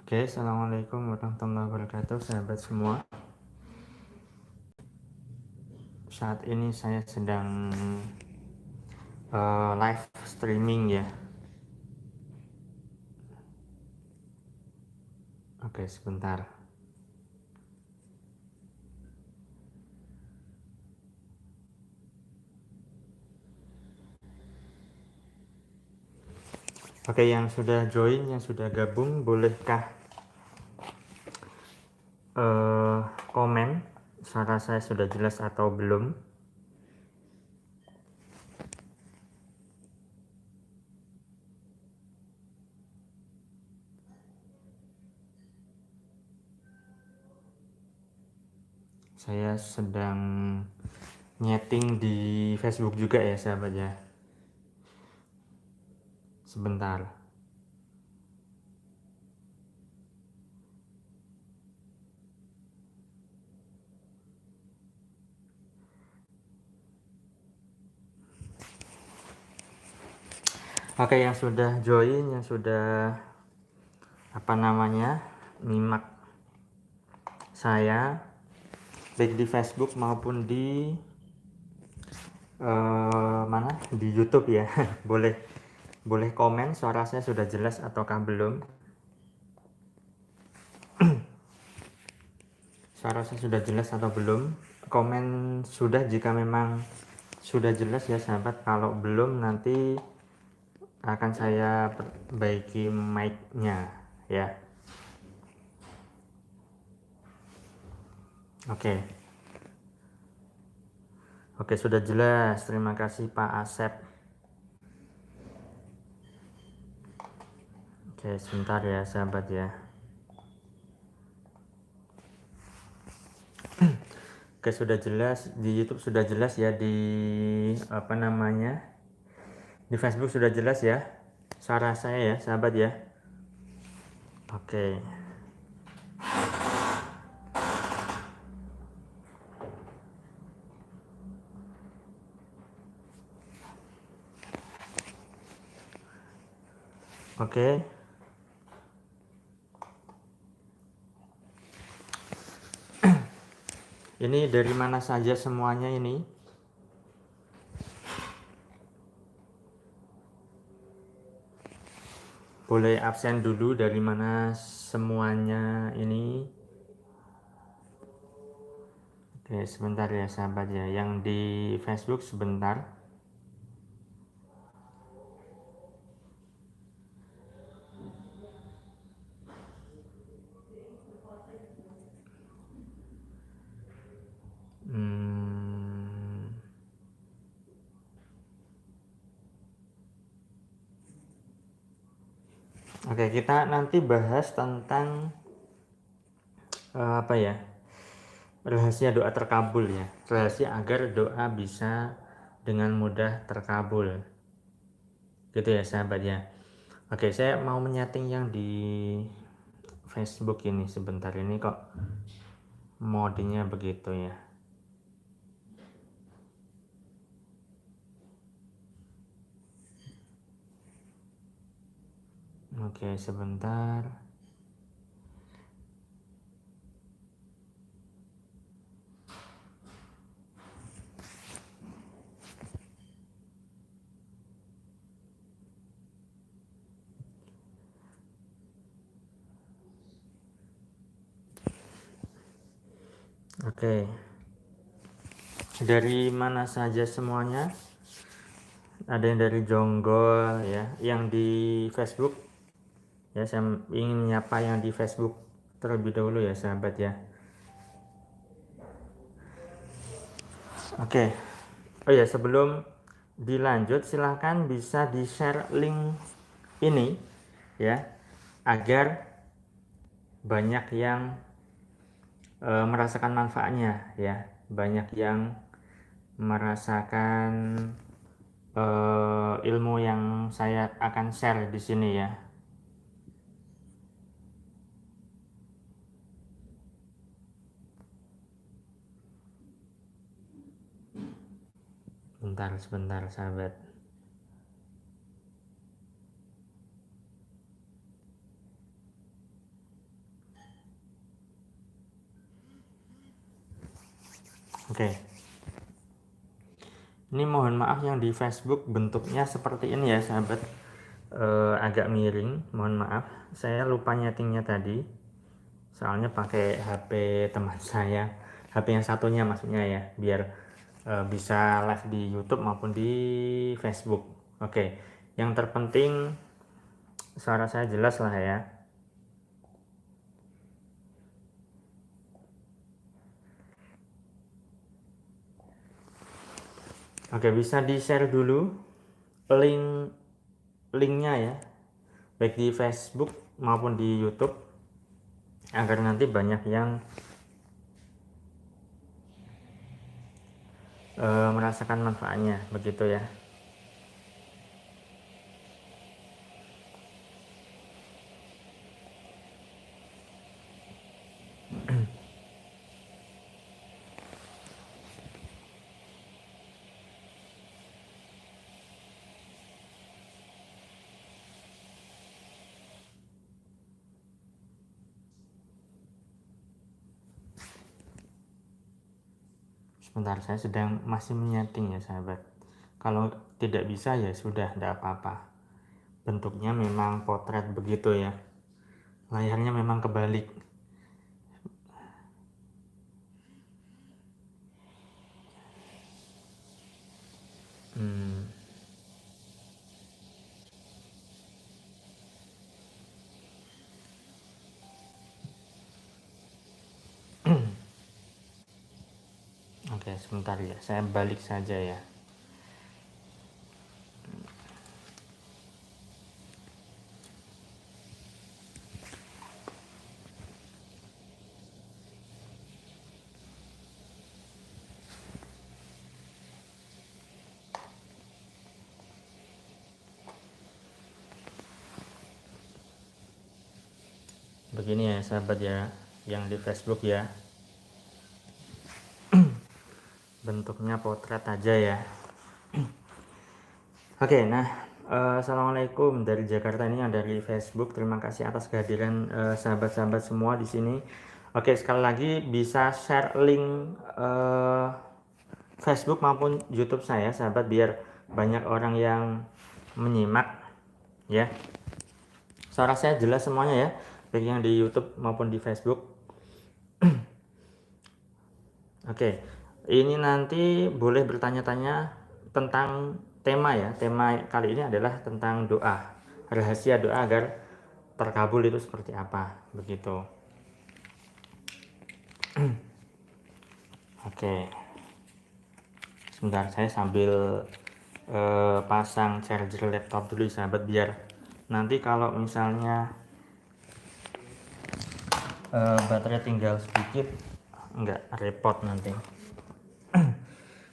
Oke, assalamualaikum warahmatullahi wabarakatuh, sahabat semua. Saat ini saya sedang live streaming ya. Oke, sebentar. Oke, yang sudah join, yang sudah gabung, bolehkah komen suara saya sudah jelas atau belum? Saya sedang nyeting di Facebook juga ya, sahabat ya. Sebentar. Oke, yang sudah join, yang sudah nyimak saya baik di Facebook maupun di di YouTube ya. boleh komen suara saya sudah jelas ataukah belum. Suara saya sudah jelas atau belum? Komen sudah jika memang sudah jelas ya sahabat. Kalau belum nanti akan saya perbaiki mic-nya ya. Oke, sudah jelas. Terima kasih Pak Asep. Oke, sebentar ya sahabat ya. Oke, sudah jelas di YouTube, sudah jelas ya, di di Facebook sudah jelas ya suara saya ya sahabat ya. Oke. Oke. Ini dari mana saja semuanya ini? Boleh absen dulu, dari mana semuanya ini? Oke, sebentar ya sahabat ya. Yang di Facebook sebentar. Oke, kita nanti bahas tentang rahasia doa terkabul ya. Rahasia agar doa bisa dengan mudah terkabul. Gitu ya sahabat ya. Oke, saya mau menyeting yang di Facebook ini sebentar, ini kok modenya begitu ya. Oke, sebentar. Oke. Dari mana saja semuanya? Ada yang dari Jonggol ya, yang di Facebook ya. Saya ingin menyapa yang di Facebook terlebih dahulu ya sahabat ya. Oke. Oh ya, sebelum dilanjut silahkan bisa di share link ini ya, agar banyak yang merasakan manfaatnya ya, banyak yang merasakan ilmu yang saya akan share di sini ya. Sebentar sahabat. Oke. Ini mohon maaf yang di Facebook bentuknya seperti ini ya sahabat, agak miring, mohon maaf. Saya lupa nyetingnya tadi, soalnya pakai HP teman saya, HP yang satunya maksudnya ya, biar bisa live di YouTube maupun di Facebook. Oke, yang terpenting suara saya jelas lah ya. Oke, bisa di share dulu linknya ya, baik di Facebook maupun di YouTube, agar nanti banyak yang merasakan manfaatnya, begitu ya. Sebentar, saya sedang masih menyeting ya sahabat. Kalau tidak bisa ya sudah, tidak apa-apa. Bentuknya memang potret begitu ya, layarnya memang kebalik. Oke, sebentar ya, saya balik saja ya. Begini ya sahabat ya, yang di Facebook ya, bentuknya potret aja ya. Oke, nah, assalamualaikum dari Jakarta, ini yang dari Facebook. Terima kasih atas kehadiran sahabat-sahabat semua di sini. Oke, sekali lagi bisa share link Facebook maupun YouTube saya sahabat, biar banyak orang yang menyimak ya. Suara saya jelas semuanya ya, baik yang di YouTube maupun di Facebook. Oke, ini nanti boleh bertanya-tanya tentang tema ya. Tema kali ini adalah tentang doa, rahasia doa agar terkabul itu seperti apa, begitu. Oke, sebentar, saya sambil pasang charger laptop dulu sahabat, biar nanti kalau misalnya baterai tinggal sedikit nggak repot nanti.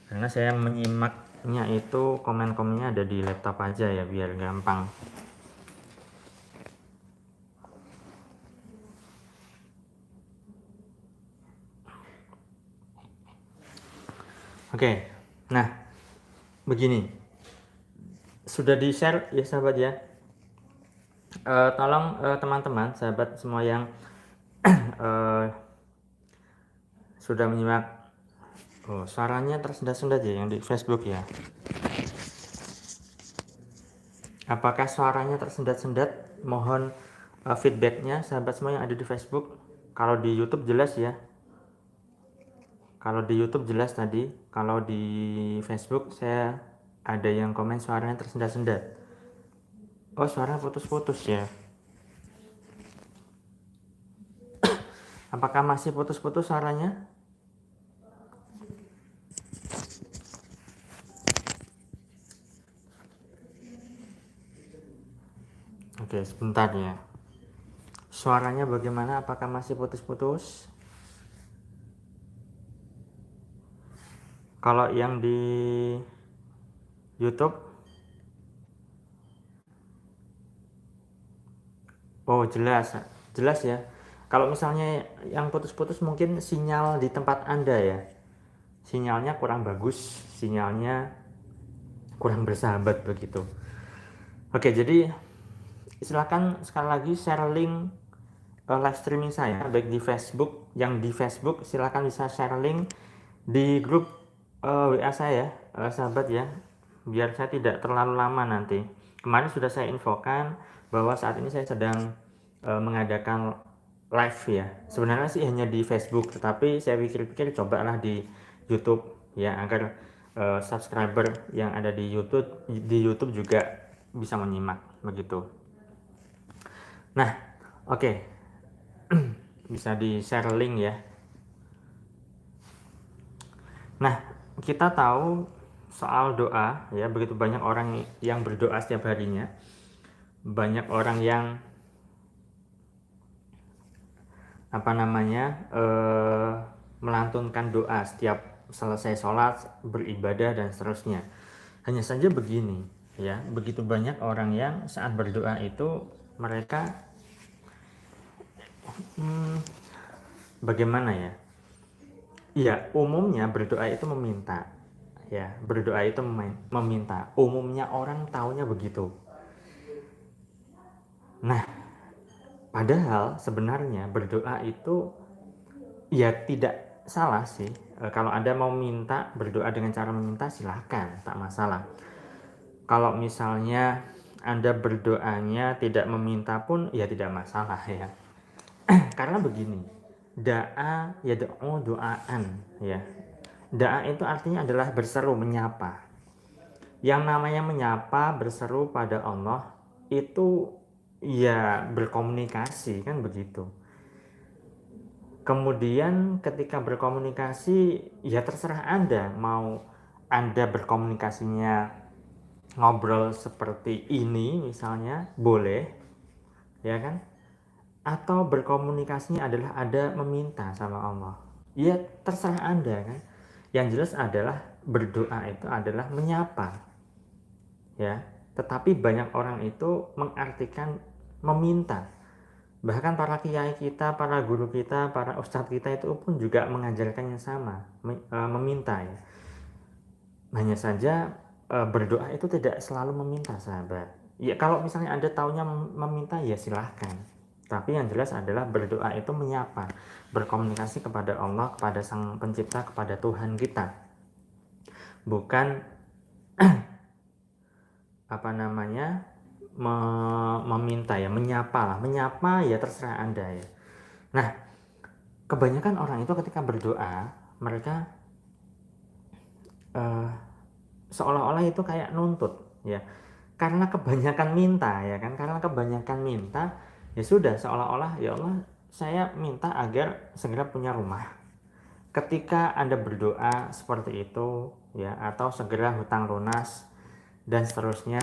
Karena saya menyimaknya itu komen-komennya ada di laptop aja ya, biar gampang. Oke, nah begini, sudah di share ya sahabat ya. Tolong teman-teman sahabat semua yang sudah menyimak. Oh, suaranya tersendat-sendat ya yang di Facebook ya. Apakah suaranya tersendat-sendat? Mohon feedbacknya sahabat semua yang ada di Facebook. Kalau di YouTube jelas ya. Kalau di YouTube jelas tadi. Kalau di Facebook saya ada yang komen suaranya tersendat-sendat. Oh, suaranya putus-putus ya. Apakah masih putus-putus suaranya? Oke, sebentar ya. Suaranya bagaimana? Apakah masih putus-putus? Kalau yang di YouTube, oh jelas, jelas ya. Kalau misalnya yang putus-putus mungkin sinyal di tempat Anda ya. Sinyalnya kurang bagus, sinyalnya kurang bersahabat begitu. Oke, jadi silakan sekali lagi share link live streaming saya baik di Facebook. Yang di Facebook silakan bisa share link di grup WA saya, sahabat ya, biar saya tidak terlalu lama nanti. Kemarin sudah saya infokan bahwa saat ini saya sedang mengadakan live ya. Sebenarnya sih hanya di Facebook, tetapi saya pikir-pikir cobalah di YouTube ya, agar subscriber yang ada di YouTube juga bisa menyimak begitu. Nah, oke. Bisa di-share link ya. Nah, kita tahu soal doa ya, begitu banyak orang yang berdoa setiap harinya. Banyak orang yang melantunkan doa setiap selesai sholat, beribadah dan seterusnya. Hanya saja begini ya, begitu banyak orang yang saat berdoa itu mereka bagaimana ya? Iya, umumnya berdoa itu meminta. Ya, berdoa itu meminta. Umumnya orang taunya begitu. Nah, padahal sebenarnya berdoa itu ya tidak salah sih. Kalau Anda mau minta, berdoa dengan cara meminta silahkan, tak masalah. Kalau misalnya Anda berdoanya tidak meminta pun ya tidak masalah ya. Karena begini, da'a ya doaan ya. Da'a itu artinya adalah berseru, menyapa. Yang namanya menyapa, berseru pada Allah itu ya berkomunikasi kan begitu. Kemudian ketika berkomunikasi ya terserah Anda, mau Anda berkomunikasinya ngobrol seperti ini misalnya boleh ya kan, atau berkomunikasinya adalah ada meminta sama Allah, ya terserah Anda kan. Yang jelas adalah berdoa itu adalah menyapa ya, tetapi banyak orang itu mengartikan meminta. Bahkan para kiai kita, para guru kita, para ustadz kita itu pun juga mengajarkan yang sama, meminta ya. Hanya saja berdoa itu tidak selalu meminta, sahabat. Ya kalau misalnya Anda taunya meminta ya silahkan. Tapi yang jelas adalah berdoa itu menyapa, berkomunikasi kepada Allah, kepada Sang Pencipta, kepada Tuhan kita. Bukan meminta ya, menyapa ya terserah Anda ya. Nah, kebanyakan orang itu ketika berdoa mereka seolah-olah itu kayak nuntut ya, karena kebanyakan minta ya kan, karena kebanyakan minta ya sudah seolah-olah ya Allah saya minta agar segera punya rumah. Ketika Anda berdoa seperti itu ya, atau segera hutang lunas dan seterusnya,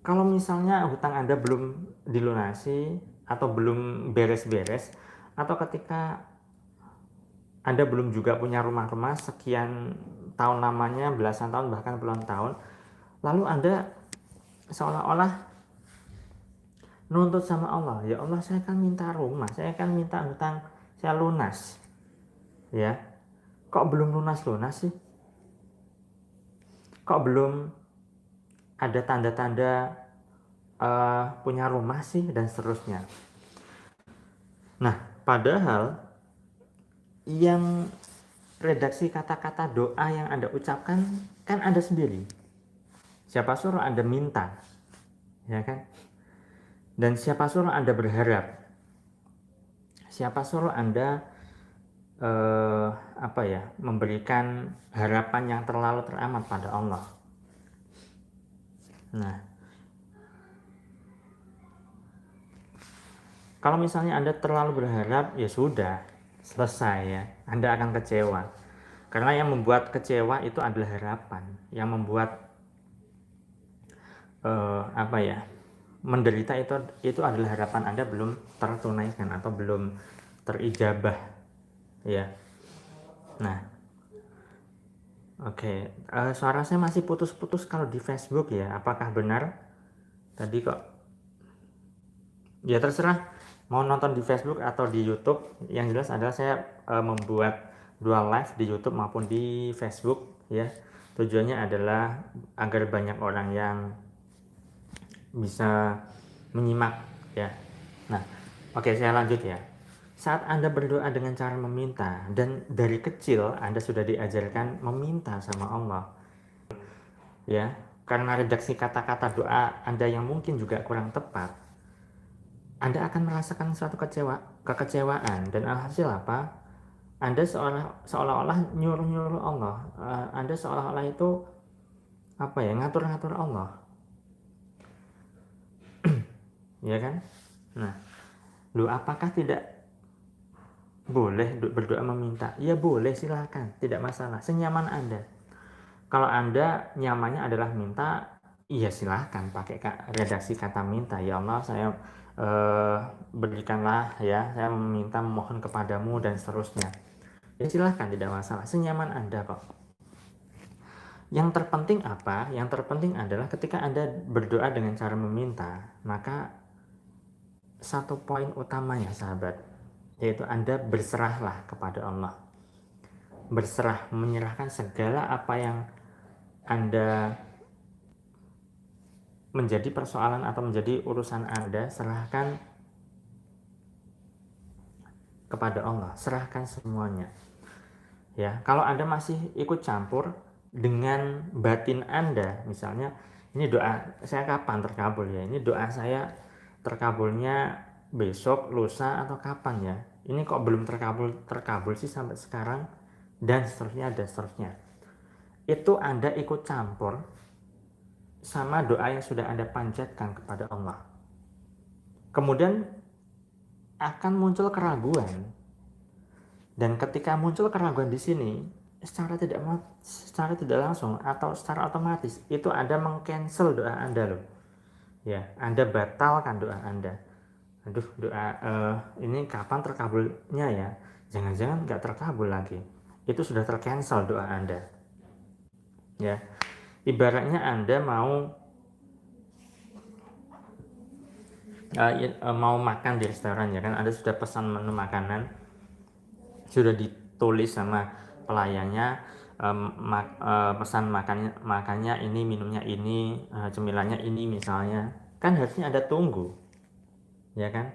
kalau misalnya hutang Anda belum dilunasi atau belum beres-beres, atau ketika Anda belum juga punya rumah-rumah sekian tahun lamanya, belasan tahun bahkan puluhan tahun, lalu Anda seolah-olah nuntut sama Allah, ya Allah saya akan minta rumah, saya akan minta hutang saya lunas ya, kok belum lunas-lunas sih, kok belum ada tanda-tanda punya rumah sih dan seterusnya. Nah padahal yang redaksi kata-kata doa yang Anda ucapkan kan Anda sendiri. Siapa suruh Anda minta, ya kan? Dan siapa suruh Anda berharap? Siapa suruh Anda memberikan harapan yang terlalu teramat pada Allah? Nah, kalau misalnya Anda terlalu berharap, ya sudah, selesai ya. Anda akan kecewa. Karena yang membuat kecewa itu adalah harapan. Yang membuat menderita itu adalah harapan Anda belum tertunaikan atau belum terijabah ya. Nah, oke. Suara saya masih putus-putus kalau di Facebook ya. Apakah benar? Tadi kok ya terserah mau nonton di Facebook atau di YouTube. Yang jelas adalah saya membuat dua live di YouTube maupun di Facebook ya. Tujuannya adalah agar banyak orang yang bisa menyimak ya. Nah, oke saya lanjut ya. Saat Anda berdoa dengan cara meminta, dan dari kecil Anda sudah diajarkan meminta sama Allah, ya, karena redaksi kata-kata doa Anda yang mungkin juga kurang tepat, Anda akan merasakan suatu kekecewaan, dan alhasil apa? Anda seolah-olah nyuruh-nyuruh Allah. Anda seolah-olah itu apa ya, ngatur-ngatur Allah, ya kan? Nah, apakah tidak boleh berdoa meminta? Ya boleh, silakan, tidak masalah, senyaman Anda. Kalau Anda nyamannya adalah minta, iya silahkan pakai redaksi kata minta. Ya Allah, saya berikanlah, ya, saya memohon kepadamu, dan seterusnya. Ya silahkan, tidak masalah, senyaman Anda kok. Yang terpenting apa? Yang terpenting adalah ketika Anda berdoa dengan cara meminta, maka satu poin utamanya sahabat, yaitu Anda berserahlah kepada Allah. Berserah, menyerahkan segala apa yang Anda menjadi persoalan atau menjadi urusan Anda, serahkan kepada Allah, serahkan semuanya. Ya, kalau Anda masih ikut campur dengan batin Anda, misalnya ini doa saya kapan terkabul ya? Ini doa saya terkabulnya besok, lusa, atau kapan ya? Ini kok belum terkabul sih sampai sekarang, dan seterusnya dan seterusnya. Itu Anda ikut campur sama doa yang sudah Anda panjatkan kepada Allah. Kemudian akan muncul keraguan, dan ketika muncul keraguan di sini, secara tidak langsung atau secara otomatis itu Anda mengcancel doa Anda loh. Ya, Anda batalkan doa Anda. Aduh, doa ini kapan terkabulnya ya? Jangan-jangan nggak terkabul lagi. Itu sudah tercancel doa Anda. Ya, ibaratnya Anda mau makan di restoran, ya kan? Anda sudah pesan menu makanan, sudah ditulis sama pelayannya, pesan makannya ini, minumnya ini, cemilannya ini misalnya, kan harusnya Anda tunggu, ya kan?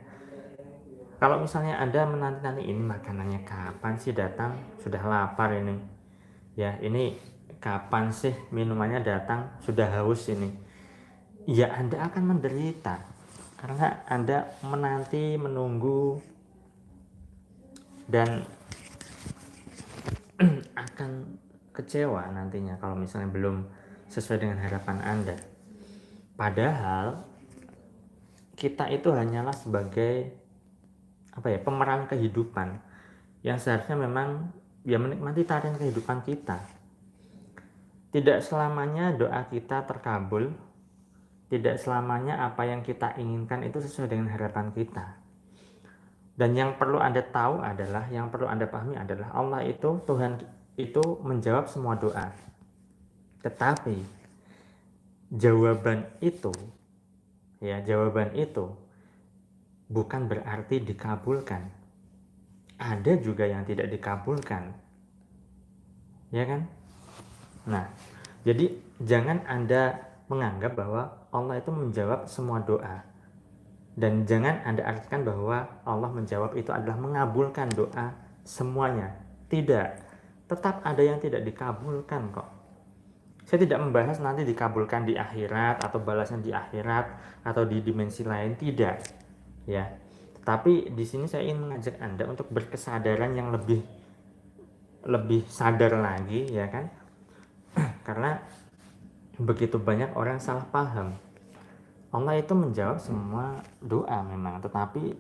Kalau misalnya Anda menanti-nanti, ini makanannya kapan sih datang, sudah lapar ini, ya, ini kapan sih minumannya datang, sudah haus ini, ya Anda akan menderita karena Anda menanti, menunggu, dan akan kecewa nantinya kalau misalnya belum sesuai dengan harapan Anda. Padahal kita itu hanyalah sebagai pemeran kehidupan yang seharusnya memang ya menikmati tarian kehidupan kita. Tidak selamanya doa kita terkabul, tidak selamanya apa yang kita inginkan itu sesuai dengan harapan kita. Dan yang perlu Anda tahu adalah, yang perlu Anda pahami adalah, Allah itu, Tuhan itu menjawab semua doa. Tetapi jawaban itu bukan berarti dikabulkan. Ada juga yang tidak dikabulkan, ya kan? Nah, jadi jangan Anda menganggap bahwa Allah itu menjawab semua doa, dan jangan Anda artikan bahwa Allah menjawab itu adalah mengabulkan doa semuanya. Tidak, tetap ada yang tidak dikabulkan kok. Saya tidak membahas nanti dikabulkan di akhirat atau balasan di akhirat atau di dimensi lain, tidak, ya. Tapi di sini saya ingin mengajak Anda untuk berkesadaran yang lebih sadar lagi, ya kan? Karena begitu banyak orang salah paham. Allah itu menjawab semua doa memang, tetapi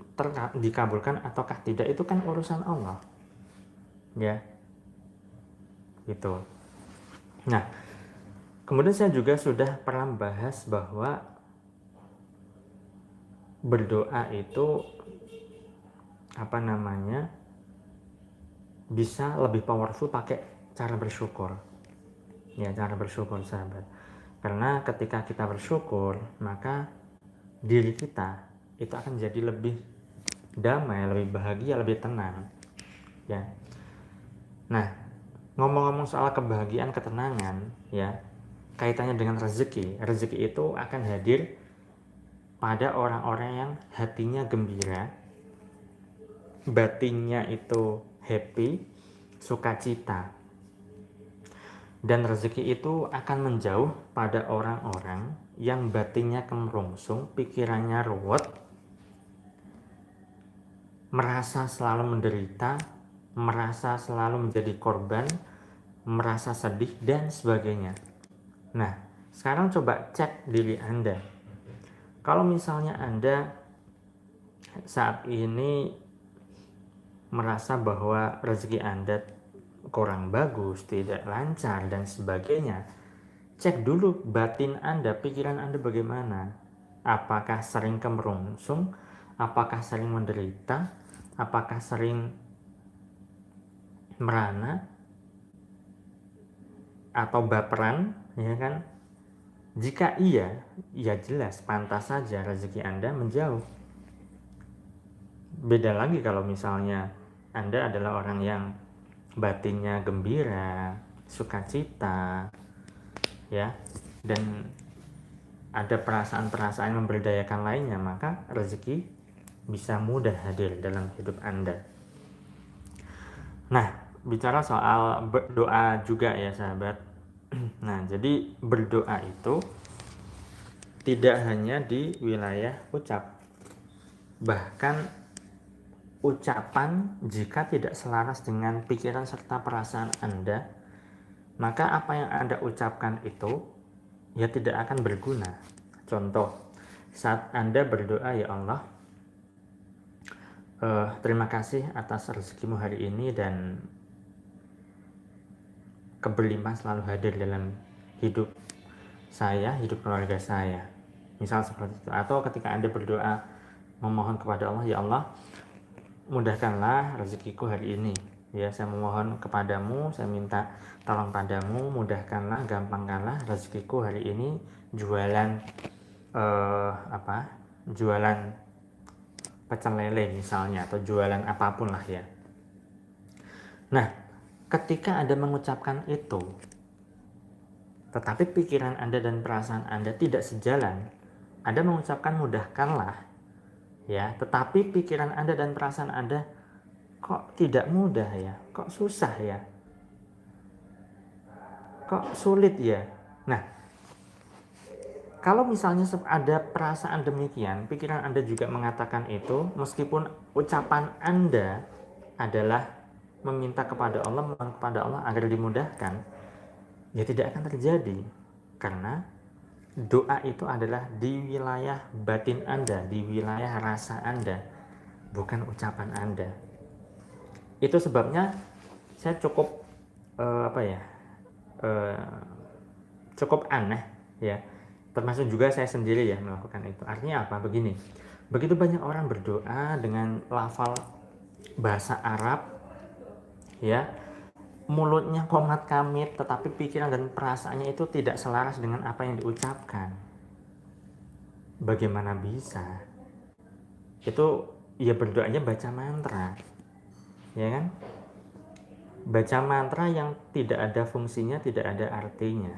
dikabulkan ataukah tidak itu kan urusan Allah, ya, gitu. Nah, kemudian saya juga sudah pernah membahas bahwa berdoa itu bisa lebih powerful pakai cara bersyukur, ya, cara bersyukur sahabat. Karena ketika kita bersyukur, maka diri kita itu akan jadi lebih damai, lebih bahagia, lebih tenang, ya. Nah, ngomong-ngomong soal kebahagiaan, ketenangan, ya, kaitannya dengan rezeki itu akan hadir pada orang-orang yang hatinya gembira, batinnya itu happy, sukacita. Dan rezeki itu akan menjauh pada orang-orang yang batinnya kemerungsung, pikirannya ruwet, merasa selalu menderita, merasa selalu menjadi korban, merasa sedih, dan sebagainya. Nah, sekarang coba cek diri Anda. Kalau misalnya Anda saat ini merasa bahwa rezeki Anda kurang bagus, tidak lancar, dan sebagainya, cek dulu batin Anda, pikiran Anda bagaimana. Apakah sering kemerungsung? Apakah sering menderita? Apakah sering merana? Atau baperan? Ya kan? Jika iya, ya jelas pantas saja rezeki Anda menjauh. Beda lagi kalau misalnya Anda adalah orang yang batinnya gembira, sukacita, ya, dan ada perasaan-perasaan memberdayakan lainnya, maka rezeki bisa mudah hadir dalam hidup Anda. Nah, bicara soal berdoa juga ya sahabat. Nah, jadi berdoa itu tidak hanya di wilayah ucap, bahkan ucapan jika tidak selaras dengan pikiran serta perasaan Anda, maka apa yang Anda ucapkan itu ya tidak akan berguna. Contoh, saat Anda berdoa, ya Allah, terima kasih atas rezekimu hari ini dan keberlimpahan selalu hadir dalam hidup saya, hidup keluarga saya. Misal seperti itu. Atau ketika Anda berdoa memohon kepada Allah, ya Allah, mudahkanlah rezekiku hari ini. Ya, saya memohon kepadamu, saya minta tolong padamu, mudahkanlah, gampangkanlah rezekiku hari ini jualan jualan pecel lele misalnya, atau jualan apapun lah ya. Nah, ketika Anda mengucapkan itu, tetapi pikiran Anda dan perasaan Anda tidak sejalan, Anda mengucapkan mudahkanlah, ya, tetapi pikiran Anda dan perasaan Anda kok tidak mudah ya, kok susah ya, kok sulit ya. Nah, kalau misalnya ada perasaan demikian, pikiran Anda juga mengatakan itu, meskipun ucapan Anda adalah meminta kepada Allah, memohon kepada Allah agar dimudahkan, ya tidak akan terjadi. Karena doa itu adalah di wilayah batin Anda, di wilayah rasa Anda, bukan ucapan Anda. Itu sebabnya saya cukup cukup aneh ya, termasuk juga saya sendiri ya melakukan itu. Artinya apa? Begini, begitu banyak orang berdoa dengan lafal bahasa Arab ya, mulutnya komat kamit, tetapi pikiran dan perasaannya itu tidak selaras dengan apa yang diucapkan. Bagaimana bisa? Itu ya berdoanya baca mantra, ya kan? Baca mantra yang tidak ada fungsinya, tidak ada artinya.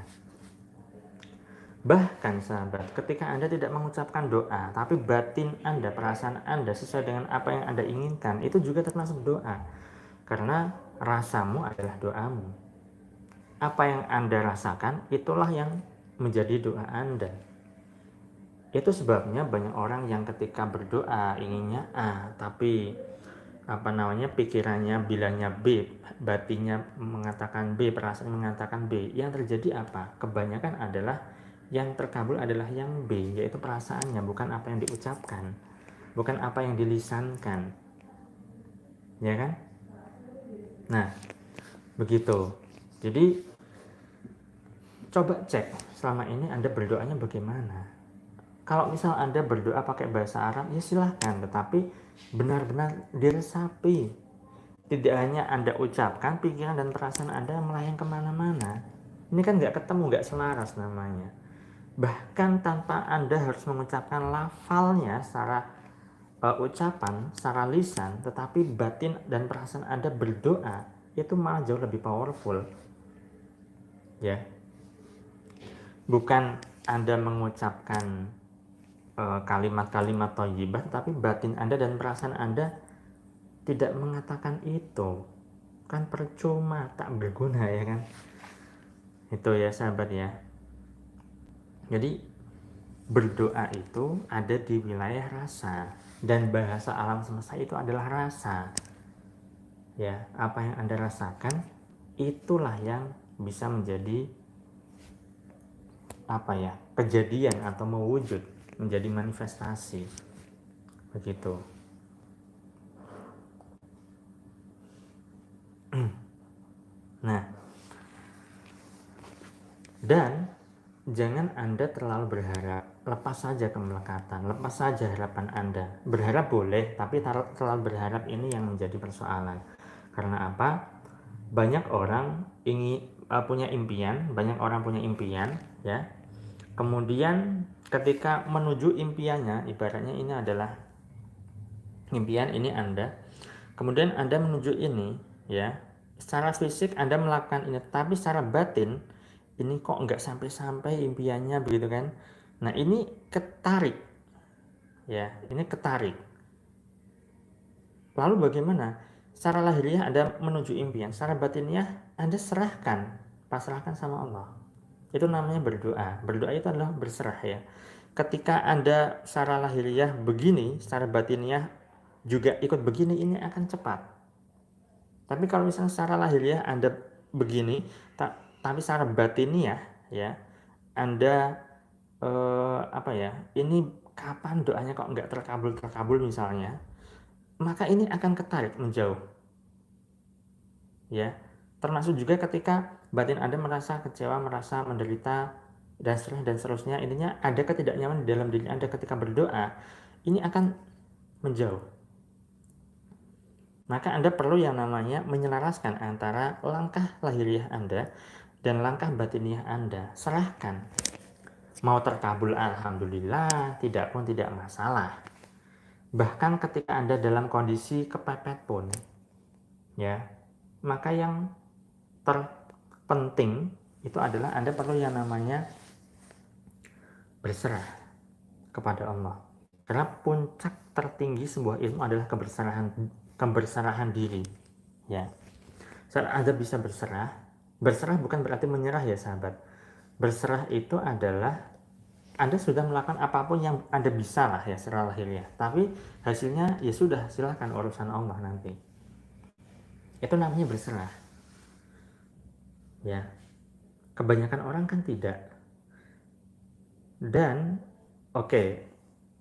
Bahkan sahabat, ketika Anda tidak mengucapkan doa, tapi batin Anda, perasaan Anda sesuai dengan apa yang Anda inginkan, itu juga termasuk doa. Karena rasamu adalah doamu. Apa yang Anda rasakan, itulah yang menjadi doa Anda. Itu sebabnya banyak orang yang ketika berdoa inginnya A, tapi pikirannya bilangnya B, batinnya mengatakan B, perasaan mengatakan B. Yang terjadi apa? Kebanyakan adalah yang terkabul adalah yang B, yaitu perasaannya, bukan apa yang diucapkan, bukan apa yang dilisankan, ya kan? Nah, begitu. Jadi coba cek selama ini Anda berdoanya bagaimana. Kalau misal Anda berdoa pakai bahasa Arab, ya silahkan, tetapi benar-benar diresapi. Tidak hanya Anda ucapkan, pikiran dan perasaan Anda melayang kemana-mana. Ini kan nggak ketemu, nggak selaras namanya. Bahkan tanpa Anda harus mengucapkan lafalnya secara ucapan, secara lisan, tetapi batin dan perasaan Anda berdoa, itu malah jauh lebih powerful. Ya. Bukan Anda mengucapkan kalimat-kalimat thayyibah, tapi batin Anda dan perasaan Anda tidak mengatakan itu, kan percuma, tak berguna ya kan. Itu ya sahabat ya. Jadi berdoa itu ada di wilayah rasa, dan bahasa alam semesta itu adalah rasa. Ya, apa yang Anda rasakan itulah yang bisa menjadi apa ya, kejadian atau mewujud menjadi manifestasi. Begitu. Nah, dan jangan Anda terlalu berharap, lepas saja kemelekatan, lepas saja harapan Anda. Berharap boleh, tapi terlalu berharap ini yang menjadi persoalan. Karena apa? Banyak orang ingin punya impian, banyak orang punya impian, ya. Kemudian ketika menuju impiannya, ibaratnya ini adalah impian, ini Anda. Kemudian Anda menuju ini, ya. Secara fisik Anda melakukan ini, tapi secara batin ini kok nggak sampai-sampai impiannya, begitu kan. Nah, ini ketarik, ya, ini ketarik. Lalu bagaimana? Secara lahiriah Anda menuju impian, secara batinnya Anda pasrahkan sama Allah. Itu namanya berdoa. Berdoa itu adalah berserah ya. Ketika Anda secara lahiriah begini, secara batinnya juga ikut begini, ini akan cepat. Tapi kalau misalnya secara lahiriah Anda begini, tapi secara batinnya ya, Anda apa ya? Ini kapan doanya kok nggak terkabul misalnya, maka ini akan ketarik menjauh. Ya, termasuk juga ketika batin Anda merasa kecewa, merasa menderita dan seterusnya, intinya ada ketidaknyamanan di dalam diri Anda ketika berdoa, ini akan menjauh. Maka Anda perlu yang namanya menyelaraskan antara langkah lahiriah Anda dan langkah batiniah Anda. Serahkan. Mau terkabul alhamdulillah, tidak pun tidak masalah. Bahkan ketika Anda dalam kondisi kepepet pun, ya, maka yang terpenting itu adalah Anda perlu yang namanya berserah kepada Allah. Karena puncak tertinggi sebuah ilmu adalah keberserahan diri. Ya, saat Anda bisa berserah bukan berarti menyerah ya sahabat. Berserah itu adalah Anda sudah melakukan apapun yang Anda bisa lah ya secara lahiriah. Tapi hasilnya ya sudah, silahkan urusan Allah nanti. Itu namanya berserah. Ya, kebanyakan orang kan tidak. Dan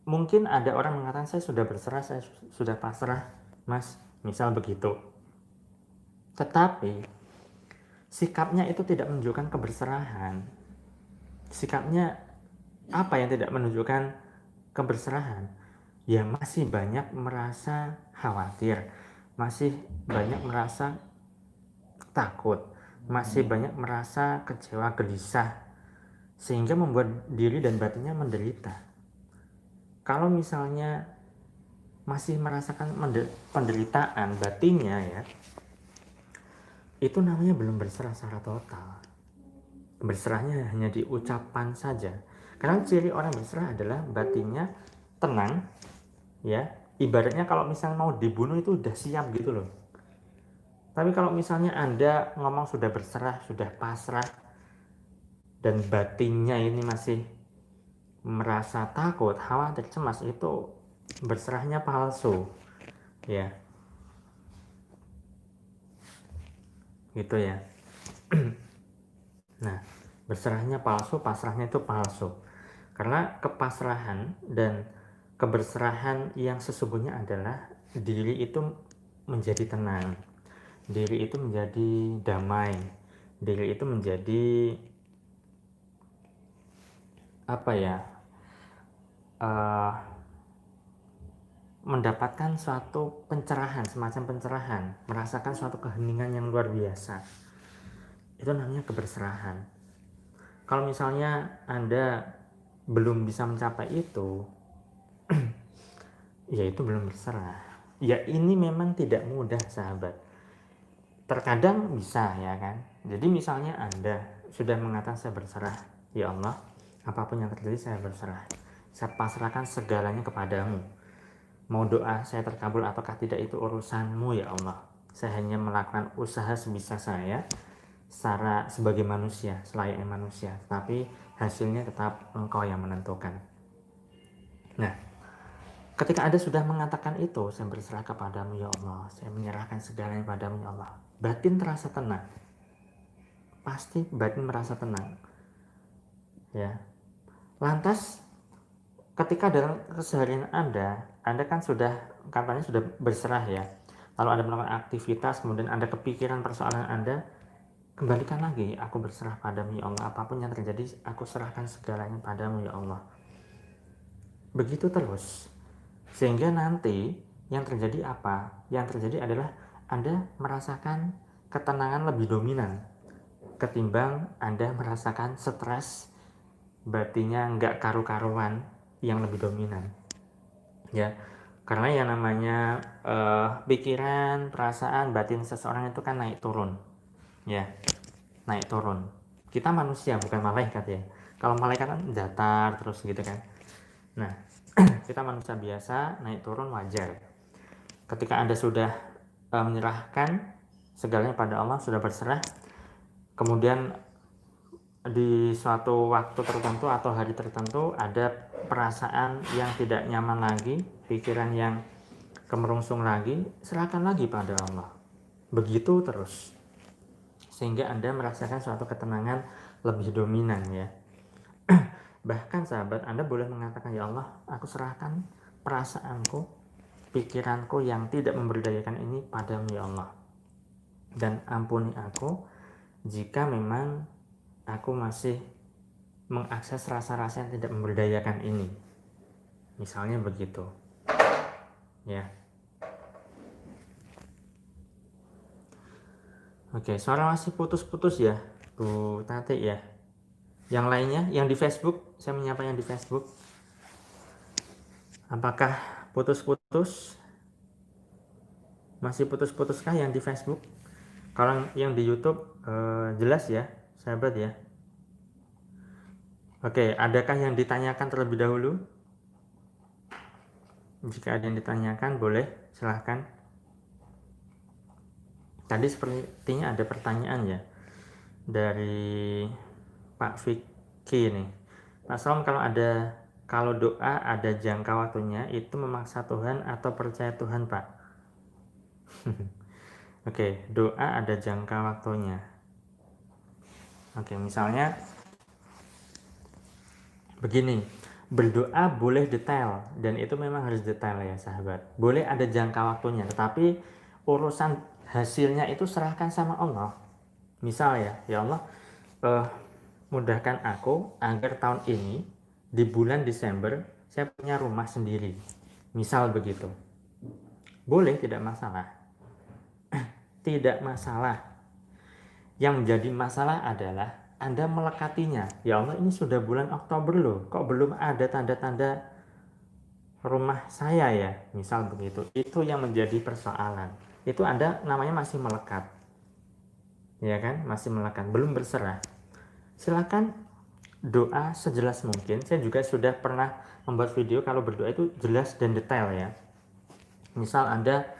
mungkin ada orang mengatakan saya sudah berserah, saya sudah pasrah, Mas, misal begitu. Tetapi sikapnya itu tidak menunjukkan keberserahan. Sikapnya apa yang tidak menunjukkan keberserahan? Ya masih banyak merasa khawatir, masih banyak merasa takut, masih banyak merasa kecewa, gelisah, sehingga membuat diri dan batinnya menderita. Kalau misalnya masih merasakan penderitaan batinnya ya, itu namanya belum berserah secara total. Berserahnya hanya di ucapan saja. Karena ciri orang berserah adalah batinnya tenang, ya. Ibaratnya kalau misalnya mau dibunuh itu udah siap gitu loh. Tapi kalau misalnya Anda ngomong sudah berserah, sudah pasrah, dan batinnya ini masih merasa takut, khawatir, cemas, itu berserahnya palsu, ya. Gitu ya. Nah, berserahnya palsu, pasrahnya itu palsu. Karena kepasrahan dan keberserahan yang sesungguhnya adalah diri itu menjadi tenang, diri itu menjadi damai, diri itu menjadi apa ya, mendapatkan suatu pencerahan, semacam pencerahan, merasakan suatu keheningan yang luar biasa. Itu namanya keberserahan. Kalau misalnya Anda belum bisa mencapai itu, ya itu belum berserah. Ya ini memang tidak mudah sahabat. Terkadang bisa ya kan. Jadi misalnya Anda sudah mengatakan saya berserah, ya Allah, apapun yang terjadi saya berserah. Saya pasrahkan segalanya kepadamu. mau doa saya terkabul ataukah tidak itu urusanmu ya Allah. Saya hanya melakukan usaha sebisa saya sebagai manusia, selayaknya manusia, tapi hasilnya tetap Engkau yang menentukan. Nah, ketika Anda sudah mengatakan itu, saya berserah kepadamu ya Allah, saya menyerahkan segalanya padamu ya Allah, batin terasa tenang. Pasti batin merasa tenang. Ya. Lantas ketika dalam keseharian Anda kan katanya sudah berserah ya. Lalu Anda melakukan aktivitas, kemudian Anda kepikiran persoalan Anda, kembalikan lagi, aku berserah padamu ya Allah, apapun yang terjadi, aku serahkan segalanya padamu ya Allah. Begitu terus. Sehingga nanti yang terjadi apa? Yang terjadi adalah Anda merasakan ketenangan lebih dominan ketimbang Anda merasakan stres, batinnya nggak karu-karuan yang lebih dominan. Ya, karena yang namanya pikiran, perasaan, batin seseorang itu kan naik turun. Ya, naik turun. Kita manusia bukan malaikat ya. Kalau malaikat kan datar terus gitu kan. Nah, kita manusia biasa, naik turun wajar. Ketika Anda sudah menyerahkan segalanya pada Allah, sudah berserah, kemudian di suatu waktu tertentu atau hari tertentu ada perasaan yang tidak nyaman lagi, pikiran yang kemerungsung lagi, serahkan lagi pada Allah. Begitu terus. Sehingga Anda merasakan suatu ketenangan lebih dominan ya. Bahkan sahabat, Anda boleh mengatakan, ya Allah, aku serahkan perasaanku, pikiranku yang tidak memberdayakan ini padamu ya Allah. Dan ampuni aku jika memang aku masih mengakses rasa-rasa yang tidak memberdayakan ini. Misalnya begitu. Ya. Oke, suara masih putus-putus ya, Bu Tati ya. Yang lainnya, yang di Facebook, saya menyapa yang di Facebook. Apakah putus-putus? Masih putus-putuskah yang di Facebook? Kalau yang di YouTube jelas ya, sahabat ya. Oke, adakah yang ditanyakan terlebih dahulu? Jika ada yang ditanyakan, boleh, silahkan. Tadi sepertinya ada pertanyaan ya dari Pak Vicky nih. Pak Salam, kalau doa ada jangka waktunya, itu memaksa Tuhan atau percaya Tuhan, Pak? Oke, doa ada jangka waktunya. Oke, misalnya begini, berdoa boleh detail, dan itu memang harus detail ya sahabat. Boleh ada jangka waktunya, tetapi urusan hasilnya itu serahkan sama Allah. Misal ya Allah, mudahkan aku agar tahun ini di bulan Desember saya punya rumah sendiri. Misal begitu. Boleh, tidak masalah. Tidak masalah. Yang menjadi masalah adalah Anda melekatinya. Ya Allah, ini sudah bulan Oktober loh, kok belum ada tanda-tanda rumah saya ya, misal begitu. Itu yang menjadi persoalan. Itu Anda namanya masih melekat. Ya kan? Masih melekat, belum berserah. Silakan doa sejelas mungkin. Saya juga sudah pernah membuat video kalau berdoa itu jelas dan detail ya. Misal Anda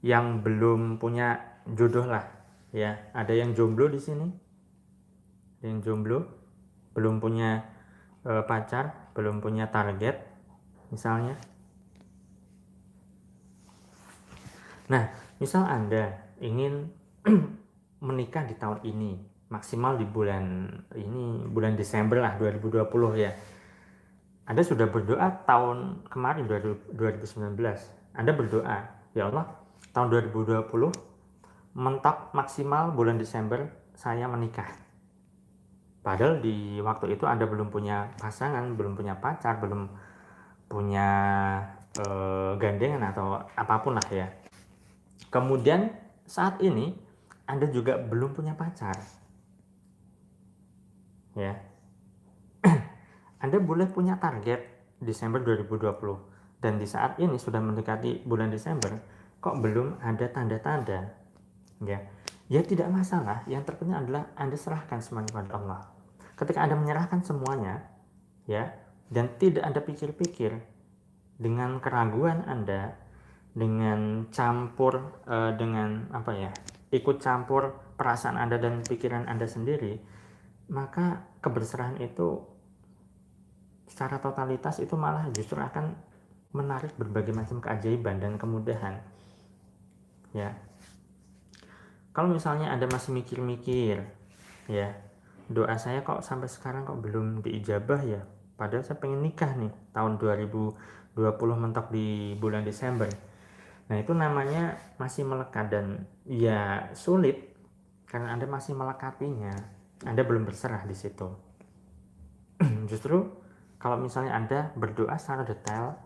yang belum punya jodoh lah ya, ada yang jomblo di sini, yang jomblo belum punya pacar, belum punya target misalnya. Nah, misal Anda ingin menikah di tahun ini, maksimal di bulan Desember lah 2020 ya. Anda sudah berdoa tahun kemarin 2019. Anda berdoa, ya Allah, tahun 2020 mentok maksimal bulan Desember saya menikah. Padahal di waktu itu Anda belum punya pasangan, belum punya pacar, belum punya gandengan atau apapun lah ya. Kemudian saat ini Anda juga belum punya pacar. Ya. Anda boleh punya target Desember 2020 dan di saat ini sudah mendekati bulan Desember kok belum ada tanda-tanda. Ya tidak masalah, yang terpenting adalah Anda serahkan semuanya pada Allah. Ketika Anda menyerahkan semuanya ya, dan tidak Anda pikir-pikir, dengan keraguan Anda, dengan campur dengan apa ya, ikut campur perasaan Anda dan pikiran Anda sendiri, maka keberserahan itu secara totalitas itu malah justru akan menarik berbagai macam keajaiban dan kemudahan. Ya, kalau misalnya Anda masih mikir-mikir, ya, doa saya kok sampai sekarang kok belum diijabah ya, padahal saya pengen nikah nih tahun 2020 mentok di bulan Desember. Nah, itu namanya masih melekat dan ya sulit karena Anda masih melekatinya. Anda belum berserah di situ. Justru kalau misalnya Anda berdoa secara detail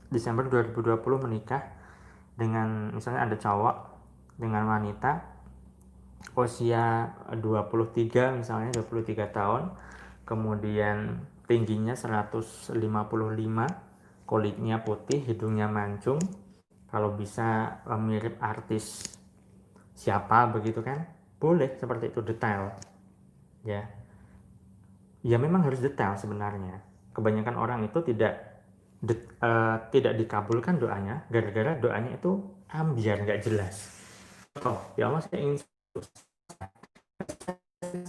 Desember 2020 menikah dengan misalnya ada cowok dengan wanita usia 23 misalnya 23 tahun, kemudian tingginya 155, kulitnya putih, hidungnya mancung, kalau bisa mirip artis siapa begitu kan, boleh seperti itu, detail ya. Ya memang harus detail sebenarnya. Kebanyakan orang itu tidak dikabulkan doanya gara-gara doanya itu ambiar, nggak jelas. Oh ya Allah, saya ingin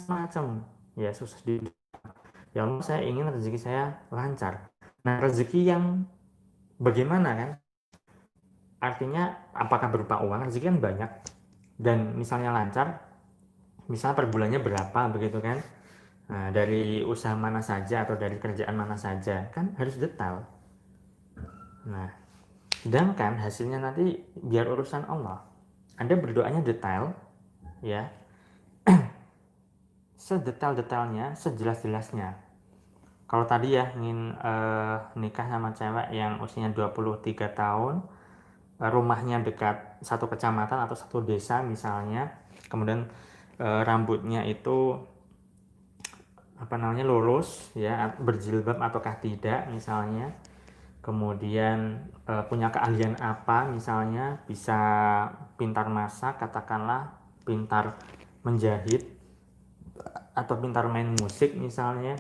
macam ya susah di, ya Allah saya ingin rezeki saya lancar. Nah, rezeki yang bagaimana kan, artinya apakah berupa uang, rezeki kan banyak, dan misalnya lancar, misalnya per bulannya berapa begitu kan. Nah, dari usaha mana saja atau dari kerjaan mana saja kan harus detail. Nah, sedangkan hasilnya nanti biar urusan Allah. Anda berdoanya detail ya, sedetail-detailnya, sejelas-jelasnya. Kalau tadi ya ingin nikah sama cewek yang usianya 23 tahun, rumahnya dekat satu kecamatan atau satu desa misalnya, kemudian rambutnya itu apa namanya lurus ya, berjilbab ataukah tidak misalnya, kemudian punya keahlian apa misalnya, bisa pintar masak katakanlah, pintar menjahit atau pintar main musik misalnya,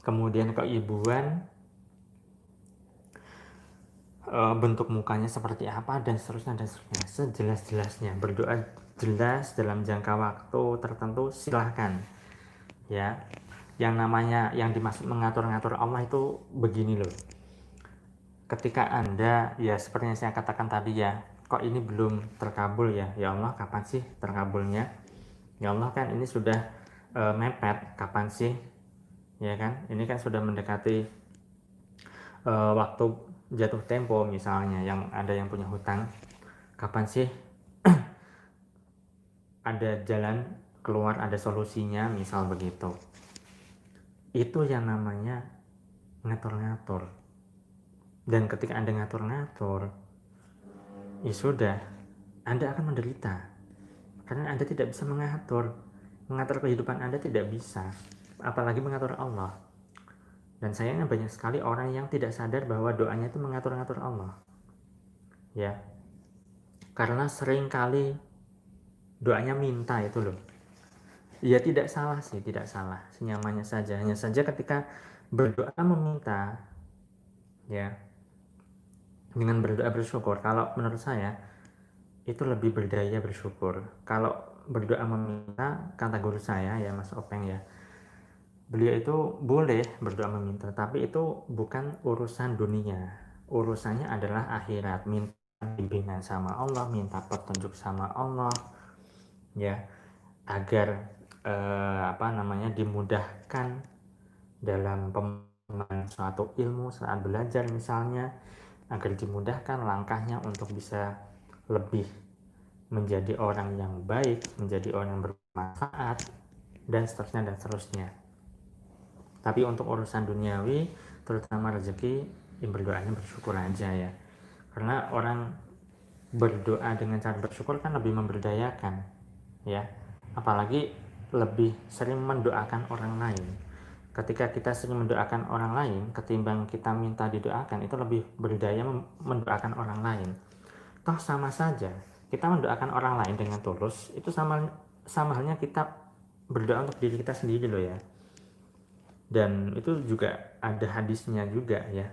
kemudian keibuan, bentuk mukanya seperti apa dan seterusnya dan seterusnya, sejelas-jelasnya. Berdoa jelas dalam jangka waktu tertentu silahkan ya. Yang namanya yang dimaksud mengatur-ngatur Allah itu begini loh, ketika Anda ya seperti yang saya katakan tadi ya, kok ini belum terkabul ya, ya Allah kapan sih terkabulnya, ya Allah kan ini sudah mepet, kapan sih, ya kan ini kan sudah mendekati waktu jatuh tempo misalnya, yang ada yang punya hutang, kapan sih ada jalan keluar, ada solusinya misal begitu. Itu yang namanya ngatur-ngatur. Dan ketika Anda ngatur-ngatur, ya sudah, Anda akan menderita karena Anda tidak bisa mengatur kehidupan Anda, tidak bisa, apalagi mengatur Allah. Dan sayangnya banyak sekali orang yang tidak sadar bahwa doanya itu mengatur-ngatur Allah ya, karena sering kali doanya minta itu loh. Ya tidak salah sih, tidak salah, senyamannya saja. Hanya saja ketika berdoa meminta ya, dengan berdoa bersyukur, kalau menurut saya itu lebih berdaya bersyukur. Kalau berdoa meminta, kata guru saya ya Mas Openg ya, beliau itu boleh berdoa meminta, tapi itu bukan urusan dunia, urusannya adalah akhirat. Minta bimbingan sama Allah, minta petunjuk sama Allah ya, agar dimudahkan dalam pemahaman suatu ilmu saat belajar misalnya, agar dimudahkan langkahnya untuk bisa lebih menjadi orang yang baik, menjadi orang yang bermanfaat, dan seterusnya dan seterusnya. Tapi untuk urusan duniawi, terutama rezeki, berdoanya bersyukur aja ya. Karena orang berdoa dengan cara bersyukur kan lebih memberdayakan ya. Apalagi lebih sering mendoakan orang lain. Ketika kita sering mendoakan orang lain ketimbang kita minta didoakan, itu lebih berdaya mendoakan orang lain. Toh sama saja, kita mendoakan orang lain dengan tulus, itu sama halnya kita berdoa untuk diri kita sendiri loh ya. Dan itu juga ada hadisnya juga ya,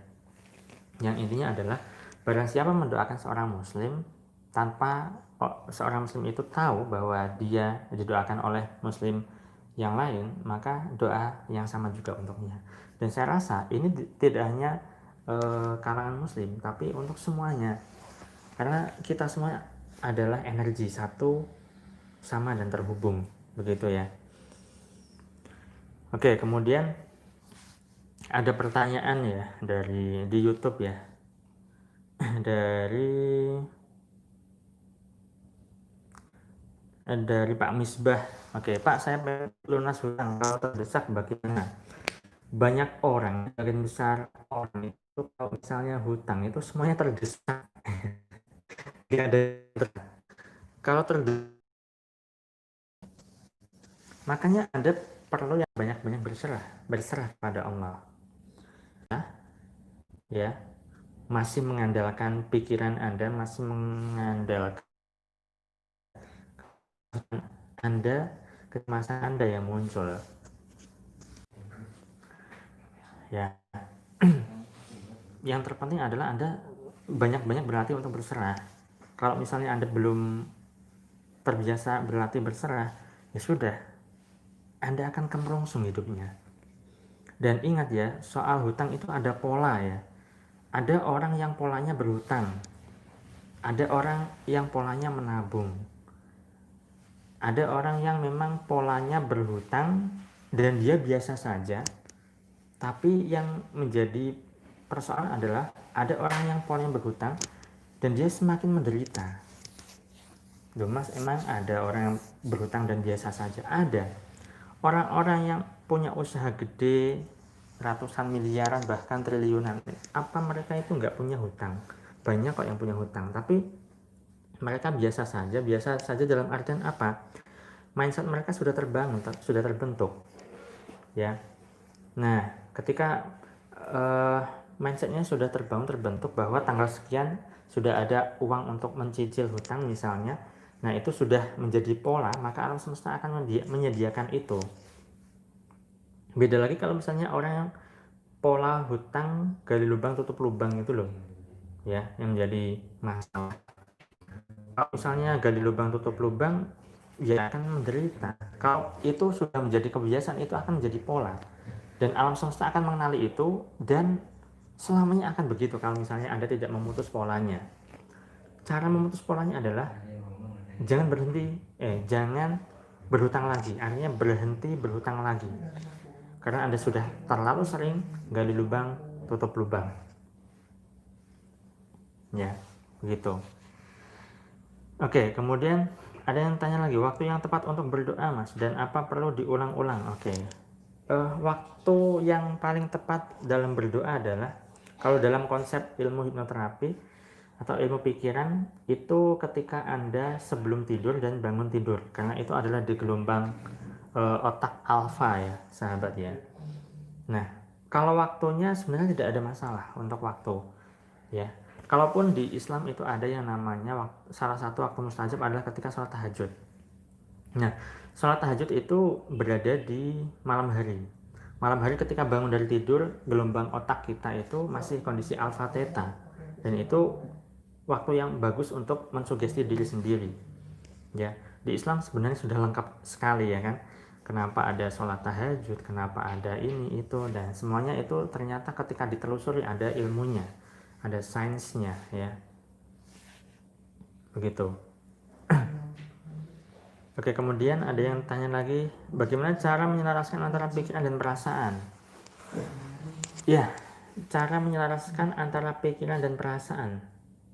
Yang intinya adalah barang siapa mendoakan seorang muslim tanpa seorang muslim itu tahu bahwa dia didoakan oleh muslim yang lain, maka doa yang sama juga untuknya. Dan saya rasa ini tidak hanya kalangan muslim, tapi untuk semuanya, karena kita semua adalah energi satu, sama dan terhubung, begitu ya. Oke, kemudian ada pertanyaan ya di YouTube ya, dari Pak Misbah. Oke, Pak, saya lunas hutang, kalau terdesak bagaimana? Banyak orang, bagian besar orang itu kalau misalnya hutang itu semuanya terdesak. Tidak ada kalau terdesak, makanya Anda perlu yang banyak-banyak berserah pada Allah. Ya, masih mengandalkan pikiran Anda, masih mengandalkan Anda, kecemasan Anda yang muncul. Ya, yang terpenting adalah Anda banyak-banyak berlatih untuk berserah. Kalau misalnya Anda belum terbiasa berlatih berserah, ya sudah, Anda akan kemerungsung hidupnya. Dan ingat ya, soal hutang itu ada pola ya. Ada orang yang polanya berhutang, ada orang yang polanya menabung, ada orang yang memang polanya berhutang dan dia biasa saja. Tapi yang menjadi persoalan adalah ada orang yang polanya berhutang dan dia semakin menderita. Loh mas, emang ada orang yang berhutang dan biasa saja? Ada. Orang-orang yang punya usaha gede, ratusan miliaran bahkan triliunan, apa mereka itu nggak punya hutang? Banyak kok yang punya hutang, tapi mereka biasa saja dalam artian apa? Mindset mereka sudah terbangun, sudah terbentuk, ya. Nah, ketika mindsetnya sudah terbentuk bahwa tanggal sekian sudah ada uang untuk mencicil hutang misalnya, nah itu sudah menjadi pola, maka alam semesta akan menyediakan itu. Beda lagi kalau misalnya orang yang pola hutang gali lubang tutup lubang itu loh, ya, yang menjadi masalah. Kalau misalnya gali lubang tutup lubang, ya akan menderita. Kalau itu sudah menjadi kebiasaan, itu akan menjadi pola, dan alam semesta akan mengenali itu, dan selamanya akan begitu kalau misalnya Anda tidak memutus polanya. Cara memutus polanya adalah jangan berhutang lagi, artinya berhenti berhutang lagi, karena Anda sudah terlalu sering gali lubang tutup lubang, ya, begitu. Oke, kemudian ada yang tanya lagi, waktu yang tepat untuk berdoa mas, dan apa perlu diulang-ulang? Oke, waktu yang paling tepat dalam berdoa adalah, kalau dalam konsep ilmu hipnoterapi atau ilmu pikiran, itu ketika Anda sebelum tidur dan bangun tidur, karena itu adalah di gelombang otak alfa ya sahabat ya. Nah, kalau waktunya sebenarnya tidak ada masalah untuk waktu ya. Kalaupun di Islam itu ada yang namanya salah satu waktu mustajab adalah ketika sholat tahajud. Nah, sholat tahajud itu berada di malam hari. Malam hari ketika bangun dari tidur, gelombang otak kita itu masih kondisi alfa theta, dan itu waktu yang bagus untuk mensugesti diri sendiri. Ya, di Islam sebenarnya sudah lengkap sekali ya kan. Kenapa ada sholat tahajud, kenapa ada ini itu, dan semuanya itu ternyata ketika ditelusuri ada ilmunya, ada sainsnya ya. Begitu. Oke, kemudian ada yang tanya lagi, bagaimana cara menyelaraskan antara pikiran dan perasaan? Ya, cara menyelaraskan antara pikiran dan perasaan,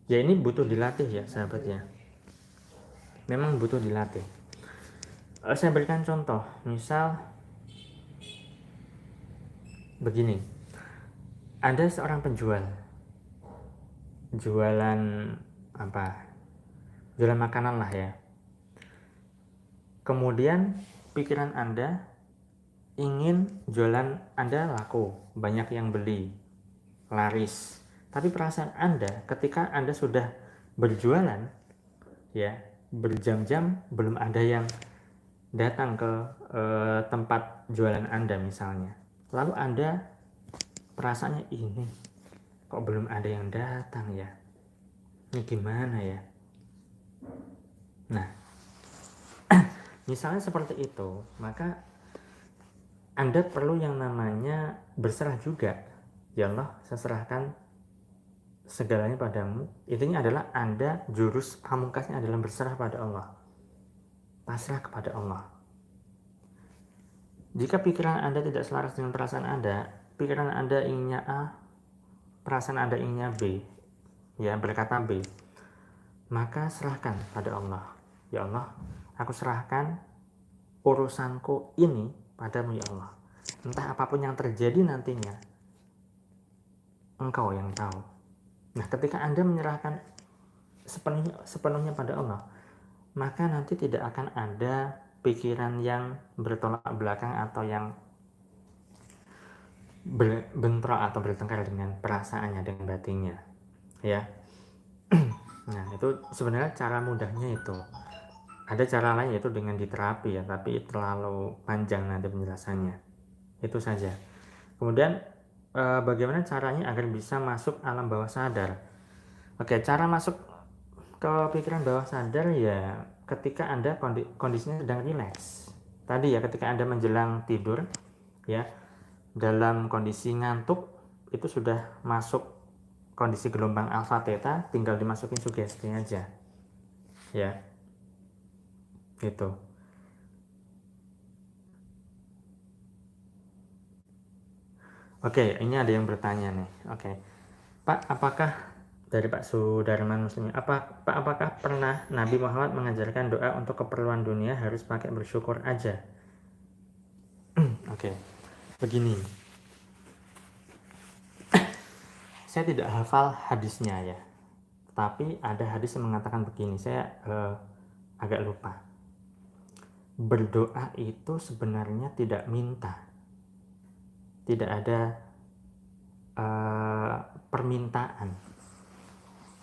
ya ini butuh dilatih ya sahabat ya. Memang butuh dilatih. Saya berikan contoh, misal begini, ada seorang penjual, jualan apa? Jualan makanan lah ya. Kemudian pikiran Anda ingin jualan Anda laku, banyak yang beli, laris. Tapi perasaan Anda ketika Anda sudah berjualan, ya, berjam-jam belum ada yang datang ke tempat jualan Anda misalnya. Lalu Anda perasaannya ini, kok belum ada yang datang ya, ini gimana ya. Nah, misalnya seperti itu, maka Anda perlu yang namanya berserah juga. Ya Allah, saya serahkan segalanya padamu. Intinya adalah Anda jurus pamungkasnya adalah berserah pada Allah, pasrah kepada Allah. Jika pikiran Anda tidak selaras dengan perasaan Anda, pikiran Anda inginnya A, perasaan Anda inginnya B, ya berkata B, maka serahkan pada Allah. Ya Allah, aku serahkan urusanku ini padamu ya Allah. Entah apapun yang terjadi nantinya, Engkau yang tahu. Nah, ketika Anda menyerahkan sepenuhnya pada Allah, maka nanti tidak akan ada pikiran yang bertolak belakang atau yang bentrok atau bertengkar dengan perasaannya, dengan batinnya, ya. Nah, itu sebenarnya cara mudahnya itu. Ada cara lain yaitu dengan diterapi ya, tapi terlalu panjang nanti penjelasannya. Itu saja. Kemudian bagaimana caranya agar bisa masuk alam bawah sadar? Oke, cara masuk ke pikiran bawah sadar ya ketika Anda kondisinya sedang rileks. Tadi ya, ketika Anda menjelang tidur ya, dalam kondisi ngantuk itu sudah masuk kondisi gelombang alfa theta, tinggal dimasukin sugesti aja ya, gitu. Oke, ini ada yang bertanya nih. Oke, Pak, apakah dari Pak Sudarman Muslim, Pak, apakah pernah Nabi Muhammad mengajarkan doa untuk keperluan dunia harus pakai bersyukur aja? Oke, begini, saya tidak hafal hadisnya ya, tapi ada hadis yang mengatakan begini, saya agak lupa. Berdoa itu sebenarnya tidak minta, tidak ada permintaan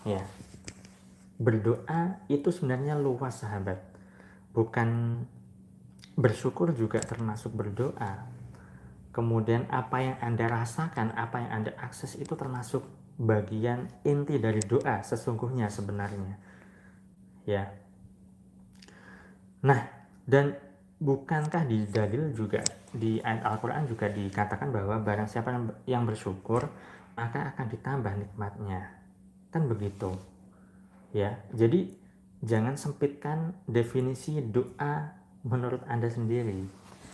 ya. Berdoa itu sebenarnya luas sahabat, bukan bersyukur juga termasuk berdoa. Kemudian apa yang Anda rasakan, apa yang Anda akses itu termasuk bagian inti dari doa sesungguhnya sebenarnya ya. Nah, dan bukankah di dalil juga di ayat Al-Quran juga dikatakan bahwa barang siapa yang bersyukur maka akan ditambah nikmatnya, kan begitu ya. Jadi jangan sempitkan definisi doa menurut Anda sendiri.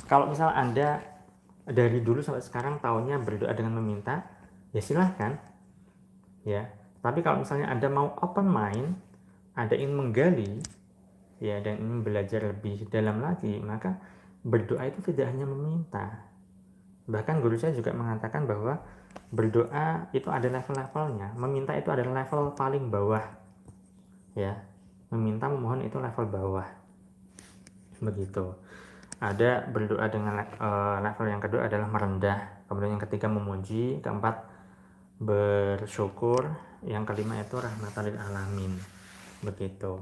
Kalau misal Anda dari dulu sampai sekarang tahunya berdoa dengan meminta, ya silahkan ya. Tapi kalau misalnya Anda mau open mind, Anda ingin menggali ya dan ingin belajar lebih dalam lagi, maka berdoa itu tidak hanya meminta. Bahkan guru saya juga mengatakan bahwa berdoa itu ada level-levelnya. Meminta itu adalah level paling bawah ya. Meminta, memohon itu level bawah, begitu. Ada berdoa dengan level yang kedua adalah merendah, kemudian yang ketiga memuji, keempat bersyukur, yang kelima itu rahmatan lil alamin, begitu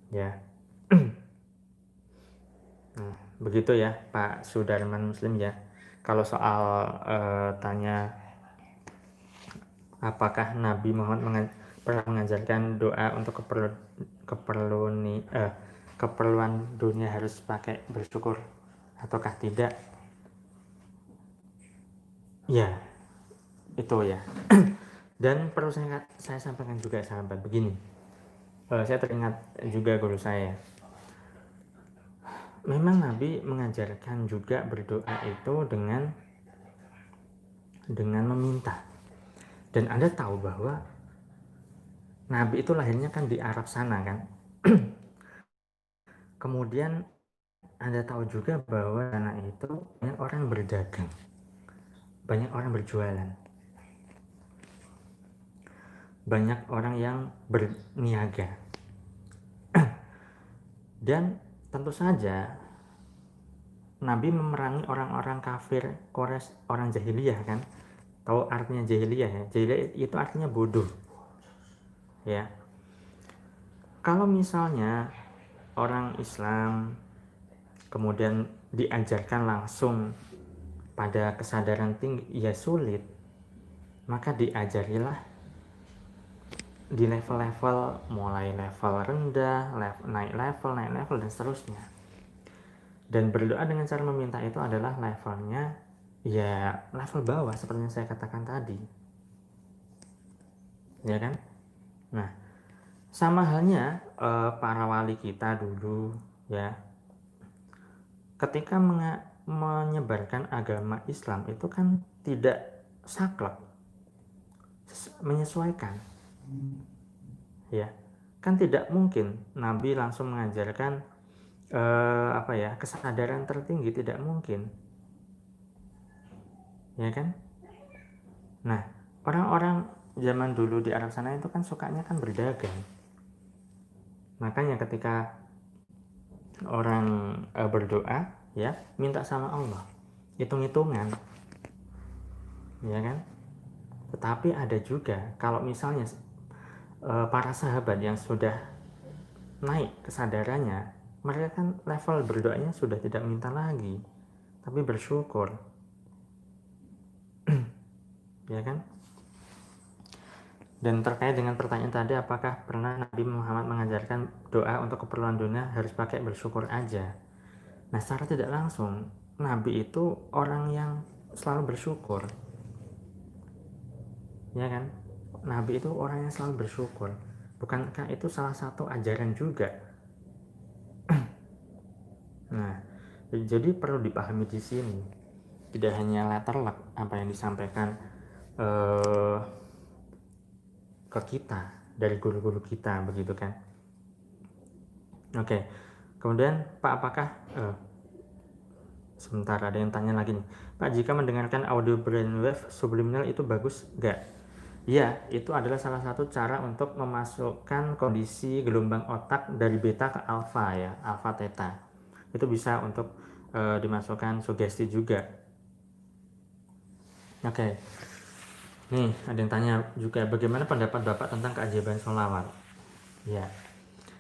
ya. Nah, begitu ya Pak Sudarman Muslim ya. Kalau soal tanya apakah Nabi Muhammad pernah mengajarkan doa untuk keperluan dunia harus pakai bersyukur ataukah tidak, ya itu ya. Dan perlu saya sampaikan juga sahabat begini, saya teringat juga guru saya, memang Nabi mengajarkan juga berdoa itu dengan meminta. Dan Anda tahu bahwa Nabi itu lahirnya kan di Arab sana kan. Kemudian Anda tahu juga bahwa sana itu banyak orang berdagang, banyak orang berjualan, banyak orang yang berniaga. Dan tentu saja Nabi memerangi orang-orang kafir Quraisy, orang jahiliyah kan. Tahu artinya jahiliyah ya? Jahiliyah itu artinya bodoh ya. Kalau misalnya orang Islam kemudian diajarkan langsung pada kesadaran tinggi, ya sulit maka diajarilah di level-level, mulai level rendah, naik level dan seterusnya. Dan berdoa dengan cara meminta itu adalah levelnya ya level bawah seperti yang saya katakan tadi, ya kan? Nah, sama halnya para wali kita dulu ya, ketika menyebarkan agama Islam itu kan tidak saklek, menyesuaikan, ya kan tidak mungkin Nabi langsung mengajarkan kesadaran tertinggi, tidak mungkin, ya kan? Nah, orang-orang zaman dulu di Arab sana itu kan sukanya kan berdagang, makanya ketika orang berdoa ya minta sama Allah hitung-hitungan, ya kan? Tetapi ada juga kalau misalnya para sahabat yang sudah naik kesadarannya, mereka kan level berdoanya sudah tidak minta lagi, tapi bersyukur, ya kan? Dan terkait dengan pertanyaan tadi, apakah pernah Nabi Muhammad mengajarkan doa untuk keperluan dunia harus pakai bersyukur aja? Nah, secara tidak langsung, Nabi itu orang yang selalu bersyukur, ya kan? Nabi itu orang yang selalu bersyukur. Bukankah itu salah satu ajaran juga? Nah, jadi perlu dipahami di sini. Tidak hanya letterlek apa yang disampaikan ke kita dari guru-guru kita, begitu kan? Oke. Kemudian Pak, apakah sebentar, ada yang tanya lagi nih. Pak, jika mendengarkan audio brainwave subliminal itu bagus nggak? Ya, itu adalah salah satu cara untuk memasukkan kondisi gelombang otak dari beta ke alfa ya, alfa theta. Itu bisa untuk dimasukkan sugesti juga. Oke. Nih, ada yang tanya juga, bagaimana pendapat Bapak tentang keajaiban sholawat? Ya,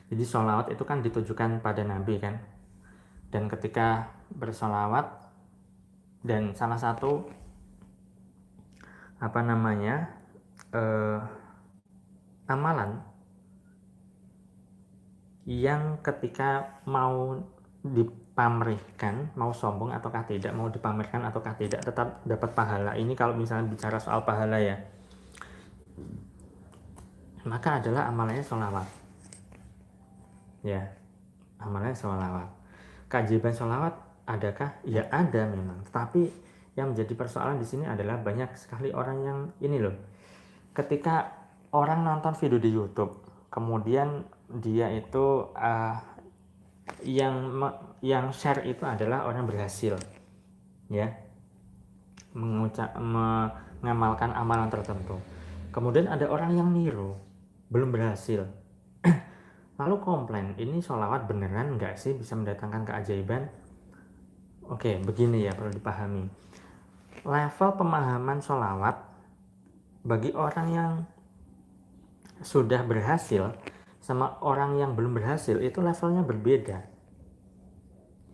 jadi sholawat itu kan ditujukan pada Nabi kan. Dan ketika bersolawat, dan salah satu amalan yang ketika mau dipamerkan, mau sombong ataukah tidak, mau dipamerkan ataukah tidak, tetap dapat pahala. Ini kalau misalnya bicara soal pahala ya, maka adalah amalannya sholawat. Ya, amalannya sholawat. Keajaiban sholawat adakah? Ya ada memang. Tapi yang menjadi persoalan di sini adalah banyak sekali orang yang ini loh. Ketika orang nonton video di YouTube, kemudian dia itu yang share itu adalah orang berhasil, ya, mengamalkan amalan tertentu. Kemudian ada orang yang niru, belum berhasil, lalu komplain, ini sholawat beneran nggak sih bisa mendatangkan keajaiban? Oke, begini ya, perlu dipahami. Level pemahaman sholawat bagi orang yang sudah berhasil sama orang yang belum berhasil itu levelnya berbeda.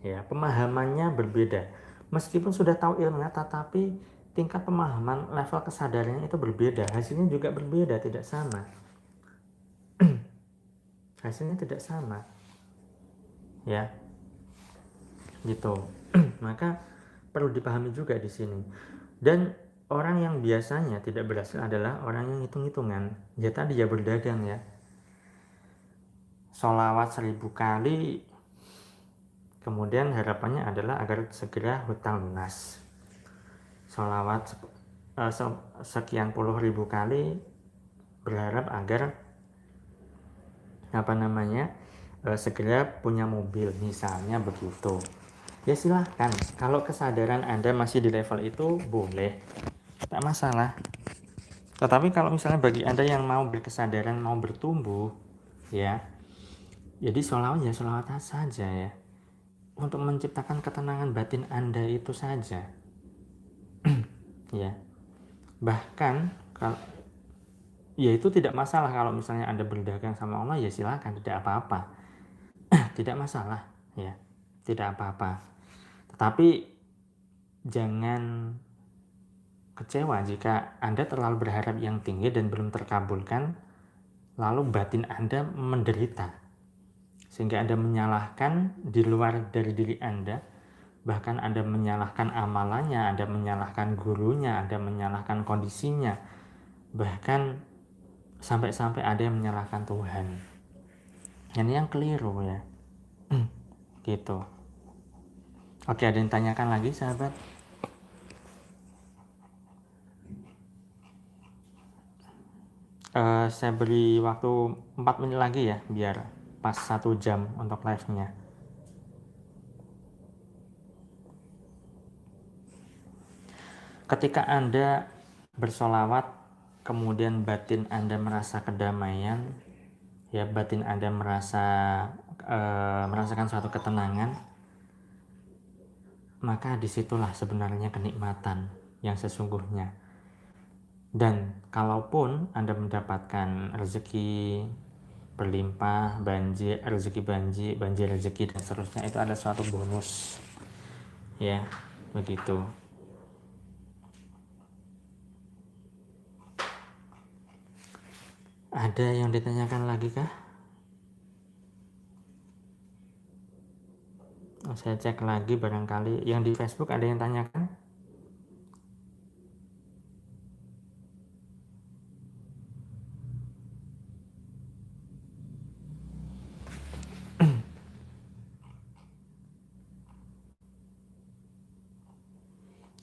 Ya, pemahamannya berbeda. Meskipun sudah tahu ilmunya, tetapi tingkat pemahaman level kesadarannya itu berbeda. Hasilnya juga berbeda, tidak sama. Hasilnya tidak sama. Ya. Gitu. Maka perlu dipahami juga di sini. Dan orang yang biasanya tidak berhasil adalah orang yang hitung-hitungan. Ya tadi ya berdagang ya. Sholawat 1000 kali, kemudian harapannya adalah agar segera hutang lunas. Sholawat sekian puluh ribu kali, berharap agar segera punya mobil, misalnya begitu. Ya silahkan, kalau kesadaran Anda masih di level itu boleh, tak masalah. Tetapi kalau misalnya bagi Anda yang mau berkesadaran, mau bertumbuh, ya, jadi sholawat ya sholawat saja ya, untuk menciptakan ketenangan batin Anda itu saja. Ya, bahkan kalau ya itu tidak masalah kalau misalnya Anda berdagang sama Allah, ya silahkan, tidak apa-apa. Tidak masalah ya, tidak apa-apa. Tetapi jangan kecewa jika Anda terlalu berharap yang tinggi dan belum terkabulkan, lalu batin Anda menderita, sehingga Anda menyalahkan di luar dari diri Anda, bahkan Anda menyalahkan amalannya, Anda menyalahkan gurunya, Anda menyalahkan kondisinya, bahkan sampai-sampai ada yang menyalahkan Tuhan. Ini yang keliru ya. Gitu. Oke, ada yang tanyakan lagi sahabat? Saya beri waktu 4 menit lagi ya, biar pas 1 jam untuk live-nya. Ketika Anda bersolawat, kemudian batin Anda merasa kedamaian, ya batin Anda merasakan suatu ketenangan, maka disitulah sebenarnya kenikmatan yang sesungguhnya. Dan kalaupun Anda mendapatkan rezeki berlimpah, banjir rezeki dan seterusnya, itu ada suatu bonus ya, begitu. Ada yang ditanyakan lagi kah? Saya cek lagi, barangkali yang di Facebook ada yang tanyakan.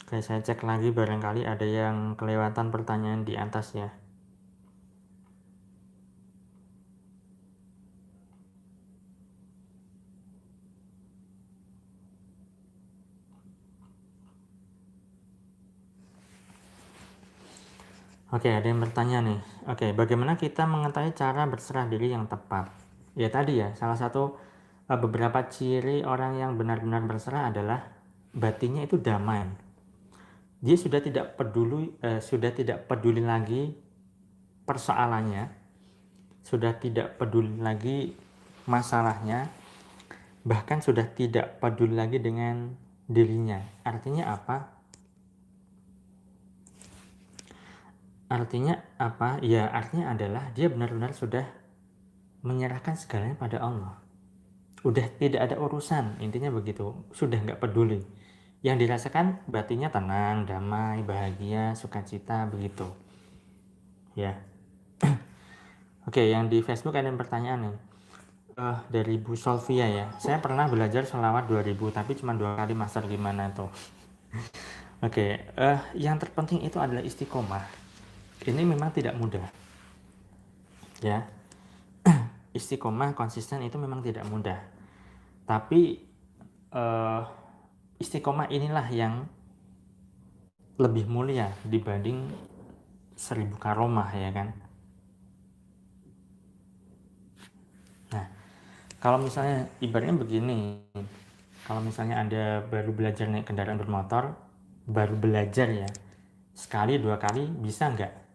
Oke, saya cek lagi, barangkali ada yang kelewatan pertanyaan di atas ya. Oke, ada yang bertanya nih. Oke, bagaimana kita mengetahui cara berserah diri yang tepat? Ya tadi ya, salah satu beberapa ciri orang yang benar-benar berserah adalah batinnya itu damai. Dia sudah tidak peduli lagi persoalannya, sudah tidak peduli lagi masalahnya, bahkan sudah tidak peduli lagi dengan dirinya. Artinya apa? Ya, artinya adalah dia benar-benar sudah menyerahkan segalanya pada Allah. Udah tidak ada urusan, intinya begitu. Sudah nggak peduli. Yang dirasakan batinnya tenang, damai, bahagia, sukacita, begitu. Ya. Oke, yang di Facebook ada yang pertanyaan nih. Dari Bu Solvia ya. Saya pernah belajar selawat 2000, tapi cuma 2 kali master, gimana tuh? Oke, yang terpenting itu adalah istiqomah. Ini memang tidak mudah. Ya. Istiqomah, konsisten itu memang tidak mudah. Tapi istiqomah inilah yang lebih mulia dibanding 1000 karomah ya kan. Nah, kalau misalnya ibaratnya begini, kalau misalnya Anda baru belajar naik kendaraan bermotor, baru belajar ya, sekali 2 kali bisa nggak?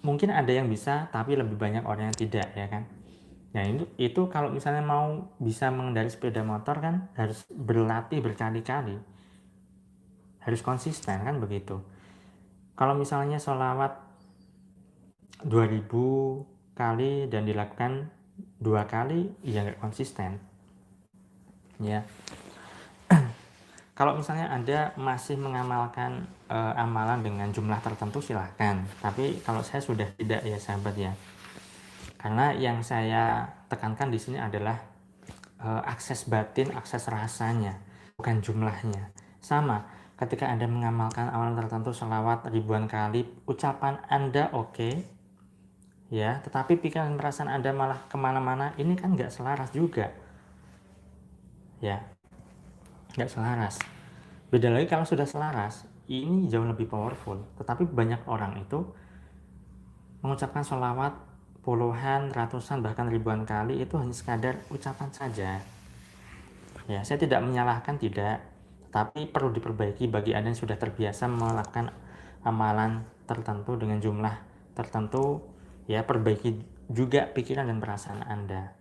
Mungkin ada yang bisa, tapi lebih banyak orang yang tidak ya kan. Nah itu kalau misalnya mau bisa mengendarai sepeda motor kan harus berlatih berkali-kali, harus konsisten kan begitu. Kalau misalnya sholawat 2000 kali dan dilakukan 2 kali, ya nggak konsisten ya. Kalau misalnya Anda masih mengamalkan amalan dengan jumlah tertentu, silahkan. Tapi kalau saya sudah tidak ya sahabat ya. Karena yang saya tekankan di sini adalah akses batin, akses rasanya, bukan jumlahnya. Sama, ketika Anda mengamalkan amalan tertentu selawat ribuan kali, ucapan Anda oke, ya, tetapi pikiran perasaan Anda malah kemana-mana, ini kan nggak selaras juga. Ya, nggak selaras. Beda lagi kalau sudah selaras, ini jauh lebih powerful. Tetapi banyak orang itu mengucapkan sholawat puluhan, ratusan, bahkan ribuan kali itu hanya sekadar ucapan saja. Ya, saya tidak menyalahkan, tidak, tapi perlu diperbaiki bagi Anda yang sudah terbiasa melakukan amalan tertentu dengan jumlah tertentu. Ya, perbaiki juga pikiran dan perasaan Anda.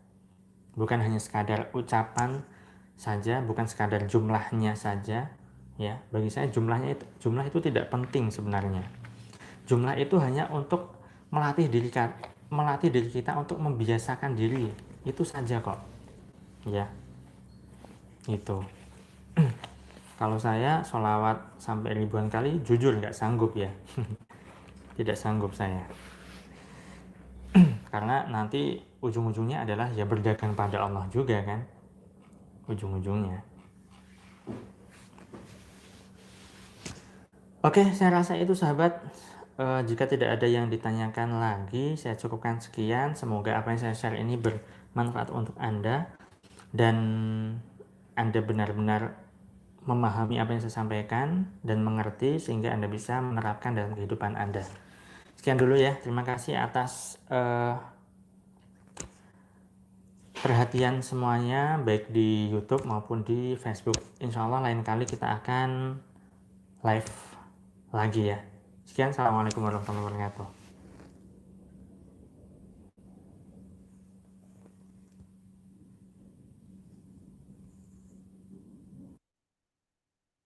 Bukan hanya sekadar ucapan saja, bukan sekadar jumlahnya saja, ya. Bagi saya jumlah itu tidak penting sebenarnya. Jumlah itu hanya untuk melatih diri kita untuk membiasakan diri, itu saja kok, ya. Itu kalau saya sholawat sampai ribuan kali jujur nggak sanggup ya. Tidak sanggup saya. Karena nanti ujung-ujungnya adalah ya berdagang pada Allah juga kan, ujung-ujungnya. Oke, saya rasa itu sahabat. Jika tidak ada yang ditanyakan lagi, saya cukupkan sekian. Semoga apa yang saya share ini bermanfaat untuk Anda dan Anda benar-benar memahami apa yang saya sampaikan dan mengerti sehingga Anda bisa menerapkan dalam kehidupan Anda. Sekian dulu ya. Terima kasih atas perhatian semuanya, baik di YouTube maupun di Facebook. Insya Allah lain kali kita akan live lagi ya. Sekian, assalamualaikum warahmatullahi wabarakatuh.